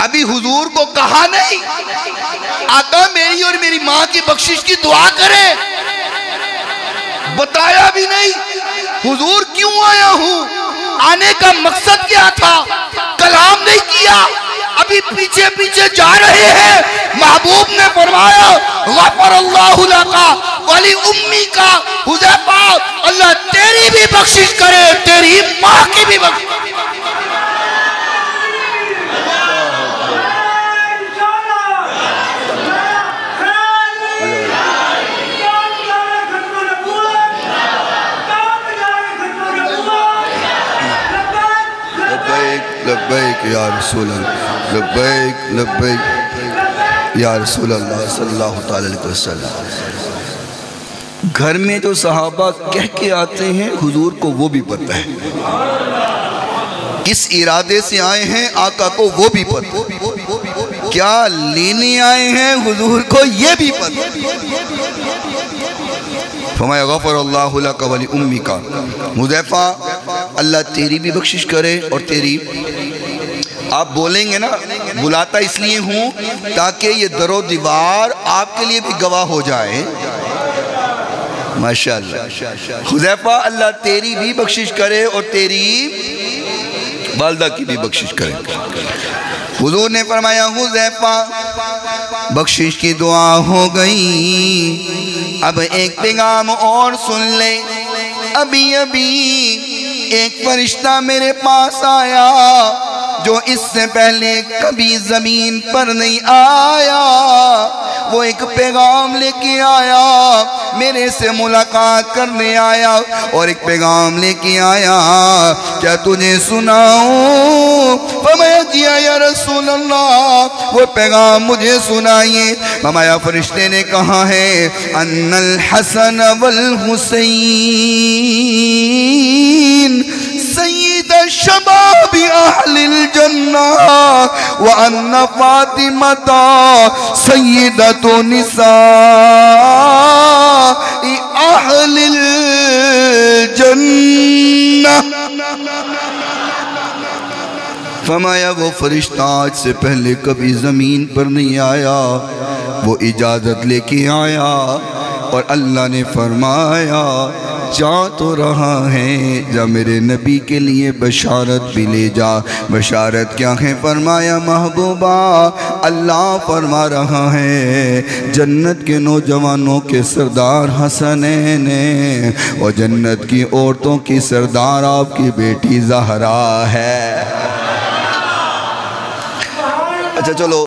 अभी हुजूर को कहा नहीं आका मेरी और मेरी माँ की बख्शिश की दुआ करे, बताया भी नहीं हुजूर क्यों आया हूँ, आने का मकसद क्या था, कलाम नहीं किया, अभी पीछे पीछे जा रहे हैं। महबूब ने फरमाया गफरल्लाहु लका वली उम्मी का, हुज़ैफा अल्लाह तेरी भी बख्शिश करे, तेरी माँ की भी बख्शिश। लब्बैक या रसूल अल्लाह, लब्बैक लब्बैक या रसूल अल्लाह सल्लल्लाहु अलैहि वसल्लम। घर में जो सहाबा कह के आते हैं हुजूर को वो भी पता है, किस इरादे से आए हैं आका को वो भी पता, क्या लेने आए हैं हुजूर को ये भी पता। फरमाया गफरल्लाहु लका वली उम्मी का, हुज़ैफा अल्लाह तेरी भी बख्शिश करे और तेरी। आप बोलेंगे ना बुलाता इसलिए हूँ ताकि ये दरो दीवार आपके लिए भी गवाह हो जाए। माशाअल्लाह, हुज़ैफा अल्लाह तेरी भी बख्शिश करे और तेरी वालदा की भी बख्शिश करे। हुजूर ने फरमाया हुज़ैफा बख्शिश की दुआ हो गई, अब एक पैगाम और सुन ले। अभी अभी एक फरिश्ता मेरे पास आया जो इससे पहले कभी जमीन पर नहीं आया, वो एक पैगाम लेके आया, मेरे से मुलाकात करने आया और एक पैगाम लेके आया, क्या तुझे सुनाऊं? फरमाया जिया या रसूल अल्लाह, वो पैगाम मुझे सुनाइए। फरमाया फरिश्ते ने कहा है अन्नल हसन वल हुसैन सय्यद शबाब अहलिल जन्नह व अन्ना फातिमा सय्यदतु निसाई अहलिल जन्नह। फरमाया वो फरिश्ता आज से पहले कभी ज़मीन पर नहीं आया, वो इजाज़त लेके आया और अल्लाह ने फरमाया जा तो रहा है, जा मेरे नबी के लिए बशारत भी ले जा। बशारत क्या है? फरमाया महबूबा अल्लाह फरमा रहा है जन्नत के नौजवानों के सरदार हसनैन और जन्नत की औरतों की सरदार आपकी बेटी ज़हरा है। अच्छा चलो।